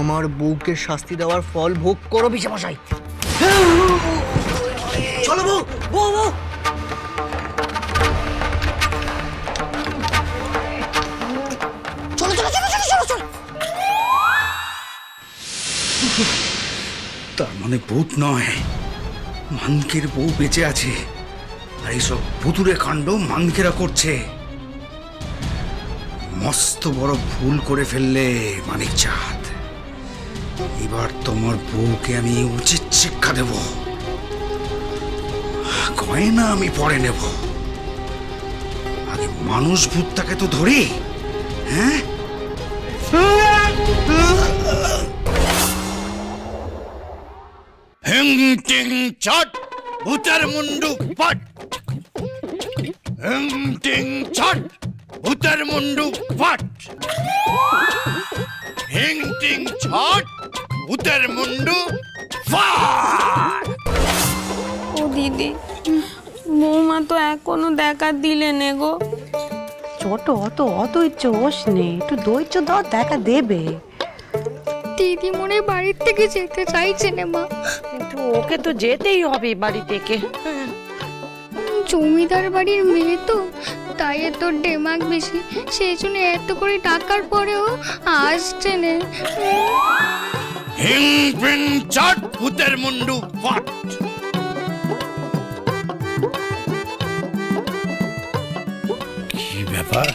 আমার বউকে শাস্তি দেওয়ার ফল ভোগ করো পিসেমশাই। চলো বউ, বউ বউ। চলো চলো চলো চলো চলো চলো। তার মানে ভূত নয়, মানকের বউ বেঁচে আছে, আর এইসব ভুতুরে কাণ্ড মানকেরা করছে। মস্ত বড় ভুল করে ফেললে মানিক চাঁদ। এবার তোমার বউকে আমি উচিত শিক্ষা দেব। গয়না আমি পরে নেব, আগে মানুষ ভূতটাকে তো ধরি। হ্যাঁ, হিং টিং ছট ভূতের মুন্ডুক ফট, হিং টিং ছট ভূতের মুন্ডুক ফট, হিং টিং ছট ভূতের মুন্ডু ফট। ও দিদি, বৌমা তো এখনো দেখা দিলে নে গো। ছোট অত ধৈর্য হোস নে, একটু ধৈর্য দাও, দেখা দেবে। দিদি মনে বাড়ির থেকে যেতে চাইছে না মা। কিন্তু ওকে তো যেতেই হবে বাড়ি থেকে। জমিদার বাড়ির মেয়ে তো, তাই এত ডেমাক বেশি, সেই জন্য এত করে টাকার পরেও আসছে না। হিং টিং ছট ভূতের মুন্ডু ফট। কি ব্যাপার,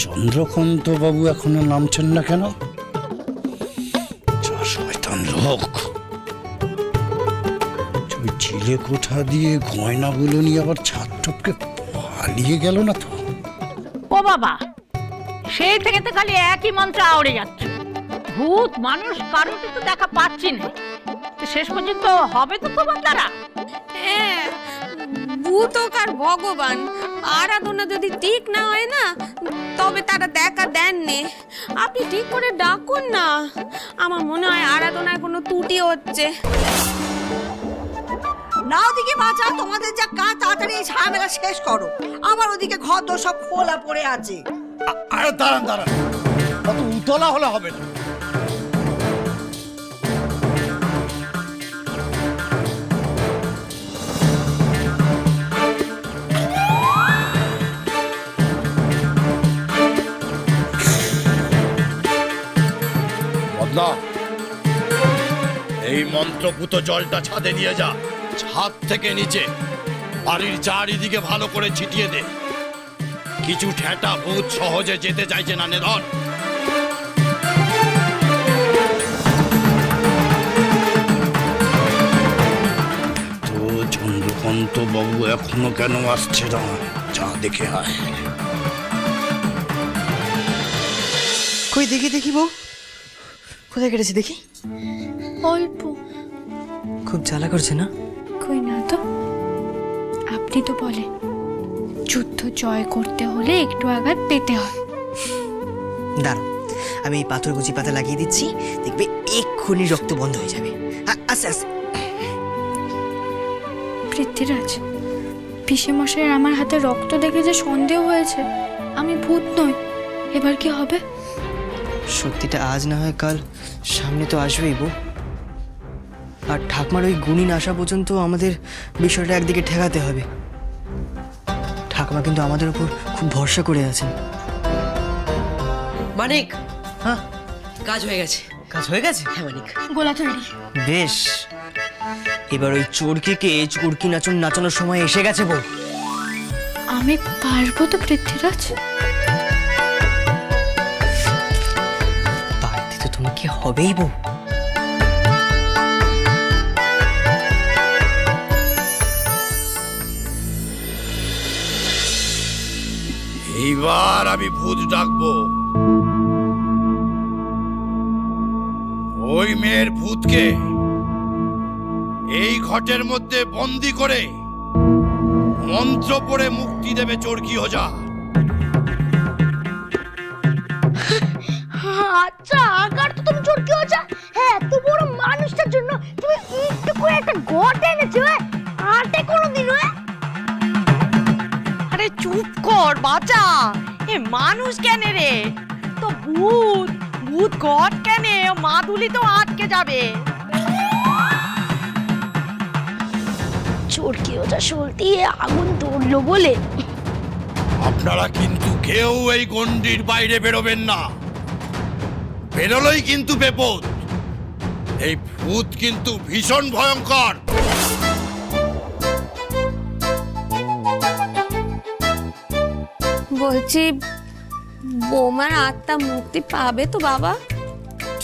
চন্দ্রকান্ত বাবু এখনো নামছেন না কেন? যা শয়তান লোক, ওই চিলে কোঠা দিয়ে গয়নাগুলো নিয়ে আবার ছাদ টপকে পালিয়ে গেল না তো? ও বাবা, সেই থেকে তো খালি একই মন্ত্র আওড়ে যাচ্ছে। ভূত মানুষ কারোর তো দেখা পাচ্ছি না, শেষ পর্যন্ত হবে তো তোমার দ্বারা। হ্যাঁ, ভূত হোক আর ভগবান, আরাধনা যদি ঠিক না হয় না, তবে তারা দেখা দেন নে। আপনি ঠিক করে ডাকুন না, আমার মনে হয় আরাধনায় কোনো ত্রুটি হচ্ছে। না ওদিকে বাঁচা, তোমাদের যা কাজ তাড়াতাড়ি এই ঝামেলা শেষ করো। আমার ওদিকে ঘর দোর সব খোলা পড়ে আছে। আরে দাঁড়ান দাঁড়ান, কত উতলা হলে হবে না। বদলা, এই মন্ত্রপুত জলটা ছাদে নিয়ে যা, ছাদ থেকে নিচে বাড়ির চারিদিকে ভালো করে ছিটিয়ে দে। কিছু ঠেটা ভূত সহজে যেতে চাইছে না, নেধন। তো চন্দ্রকান্ত বাবু এখনো কেন আসছে না? যা দেখে আয়। কই দেখি দেখি বউ, কোথায় কেটেছে দেখি। অল্প। খুব জ্বালা করছে না? কই না তো, আপনি তো বলেন যুদ্ধ জয় করতে হলে একটু আঘাত পেতে হয়। দাঁড়াও, আমি এই পাথরকুচি পাতা লাগিয়ে দিচ্ছি, দেখবে এক্ষুনি রক্ত বন্ধ হয়ে যাবে। আস্তে আস্তে। পৃথ্বীরাজ, পিসেমশাইয়ের আমার হাতে রক্ত দেখে যে সন্দেহ হয়েছে আমি ভূত নই, এবার কি হবে? সত্যিটা আজ না হয় কাল সামনে তো আসবেই বউ। আর ঠাকমার ওই গুণী না আসা পর্যন্ত আমাদের বিষয়টা একদিকে ঠেকাতে হবে। ঠাকমা কিন্তু আমাদের উপর খুব ভরসা করে আছেন। মানিক, হ্যাঁ, কাজ হয়ে গেছে। কাজ হয়ে গেছে? হ্যাঁ মানিক। গোলা তৈরি। বেশ, এবার ওই চোরকিকে চোরকি নাচন নাচানোর সময় এসে গেছে বউ। আমি পারবো তো পৃথ্বীরাজ? পারতে তো তোমাকে হবেই বউ। এইবার আমি ভূত ডাকবো। ওই মেয়ের ভূতকে এই ঘটের মধ্যে বন্দি করে মন্ত্র পড়ে মুক্তি দেবে চোরকি ওঝা। আচ্ছা, আগার তো তুমি চোরকি ওঝা। হ্যাঁ, এত বড় মানুষটার জন্য তুমি একটু করে একটা ঘট এনেছো, আটে কোনোদিন। আরে চুপ কর বাচ্চা, এ মানুষ কেন রে? তো ভূত ভূত ঘট কেন, মাদুলি তো আটকে যাবে। চোরকি ওটা সলতিয়ে আগুন ধরলো বলে আপনারা কিন্তু কেউ এই গণ্ডির বাইরে বেরোবেন না, বেরোলেই কিন্তু বিপদ। এই ভূত কিন্তু ভীষণ ভয়ঙ্কর। বলছি বৌমার আত্মা মুক্তি পাবে তো বাবা?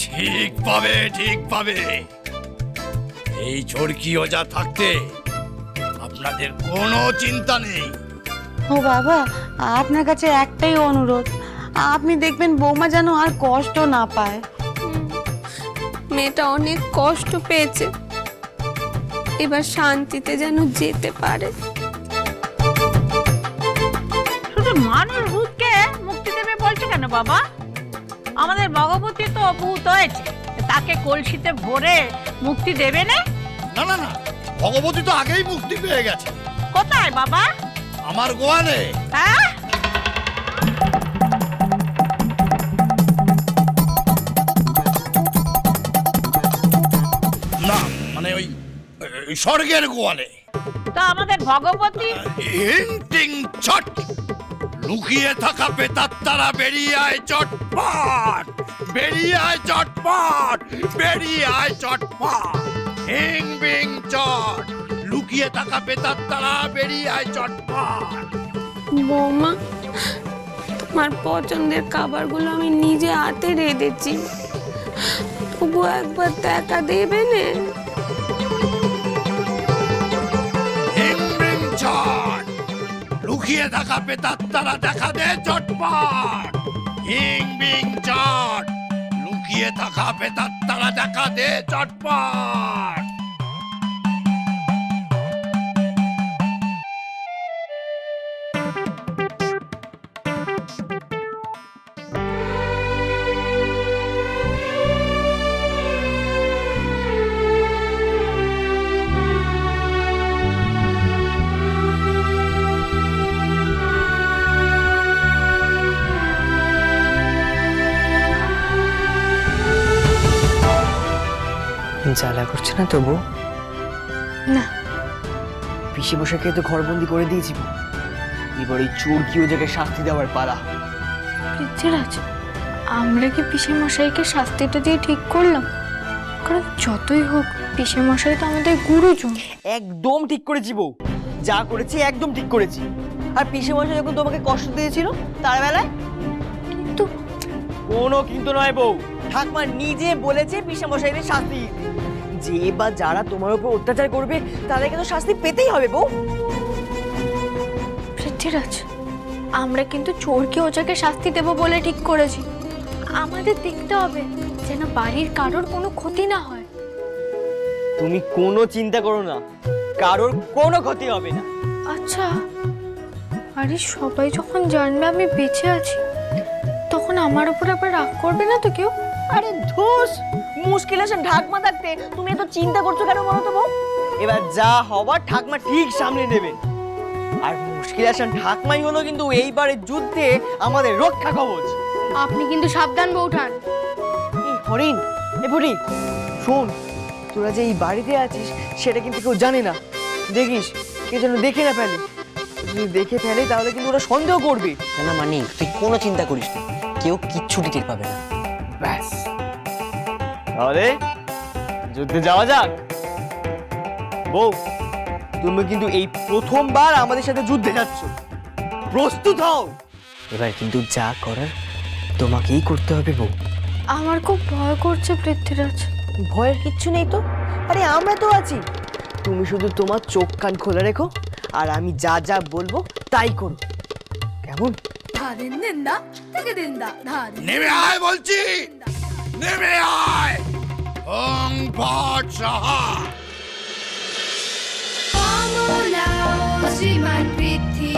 ঠিক পাবে, ঠিক পাবে। এই চরকি ওজা থাকতে আপনাদের কোনো চিন্তা নেই। ও বাবা, আপনার কাছে একটাই অনুরোধ, আপনি দেখবেন বৌমা যেন আর কষ্ট না পায়। মেয়েটা অনেক কষ্ট পেয়েছে, এবার শান্তিতে যেন যেতে পারে। শুধু মানুষ ভূতকে মুক্তি দেবে বলছে কেন বাবা? আমাদের ভগবতী তো ভূত হয়েছে, তাকে কলসিতে ভরে মুক্তি দেবে না? না না না, ভগবতী তো আগেই মুক্তি পেয়ে গেছে। কোথায় বাবা? আমার গোয়ালে। হ্যাঁ, না মানে ওই স্বর্গের গোয়ালে। তা আমাদের ভগবতী? হিংটিং ছট, লুকিয়ে থাকা পেতাত্তারা বেরিয়ে আয় চটপট, বেরিয়ে আয় চটপট, বেরিয়ে আয় চটপট। হিং বিং চট, লুকিয়ে থাকা পেতাত্তারা বেরিয়ে আয় চটপট। বৌমা, তোমার পছন্দের খাবারগুলো আমি নিজে হাতে রেঁধেছি, তবু একবার দেখা দেবে না? হিং বিং চট, লুকিয়ে থাকা পেতাত্তারা দেখা দে চটপট। হিং বিং চট, লুকিয়ে থাকা পেতাত্তারা দেখা দে চটপট। জ্বালা করছে না তবু? না। পিসি বসাকে তো ঘরবন্দি করে দিয়েছি, এবার ওই চোর কি ও জায়গায় শাস্তি দেওয়ার পালা। পৃথ্বীরাজ, আমরা কি পিসে মশাইকে শাস্তিটা দিয়ে ঠিক করলাম? কারণ যতই হোক পিসে মশাই তো আমাদের গুরুজন। একদম ঠিক করেছি বউ, যা করেছি একদম ঠিক করেছি। আর পিসে মশাই যখন তোমাকে কষ্ট দিয়েছিল তার বেলায় কিন্তু কোনো কিন্তু নয় বউ, ঠাকমা নিজে বলেছে পিসে মশাইদের শাস্তি দিতে। যে বা যারা তোমার উপর অত্যাচার করবে তাদেরকে তো শাস্তি পেতেই হবে বউ। পৃথ্বীরাজ, আমরা কিন্তু চোরকে ওজাকে শাস্তি দেব বলে ঠিক করেছি। আমাদের দেখতে হবে যেন বাড়ির কারোর কোনো ক্ষতি না হয়। তুমি কোনো চিন্তা করো না, কারোর কোনো ক্ষতি হবে না। আচ্ছা, আরে সবাই যখন জানবে আমি বেঁচে আছি, তখন আমার উপর আবার রাগ করবে না তো কেউ? আরে ধুস, মুশকিল আছে ঠাকমা থাকতে তুমি এত চিন্তা করছো কেন বলো তো বউ? এবার যা হবার ঠাকমা ঠিক সামনে নেবে। আর মুশকিল আছে ঠাকমাই হলো কিন্তু এইবারের যুদ্ধে আমাদের রক্ষা কবচ। আপনি কিন্তু সাবধান বউঠান। এই হরিণ, এ ফটি শোন, তোরা যে এই বাড়িতে আছিস সেটা কিন্তু কেউ জানে না, দেখিস কে যেন দেখে না ফেলে। যদি দেখে ফেলে তাহলে কিন্তু ওরা সন্দেহ করবে। না মানে তুই কোনো চিন্তা করিস না, কেউ কিচ্ছু টের পাবে না। ব্যাস, তাহলে যুদ্ধে যাওয়া যাক। বউ, তুমি কিন্তু এই প্রথমবার আমাদের সাথে যুদ্ধে যাচ্ছ, প্রস্তুত হও। এবার কিন্তু যা করার তোমাকেই করতে হবে বউ। আমার খুব ভয় করছে পৃথ্বীরাজ। ভয়ের কিচ্ছু নেই তো, আরে আমরা তো আছি। তুমি শুধু তোমার চোখ কান খোলা রেখো, আর আমি যা যা বলবো তাই করো, কেমন? নেমে আয় বলছি, নেমে আয়। ওং ভট সাহা। শ্রীমান পৃথ্বী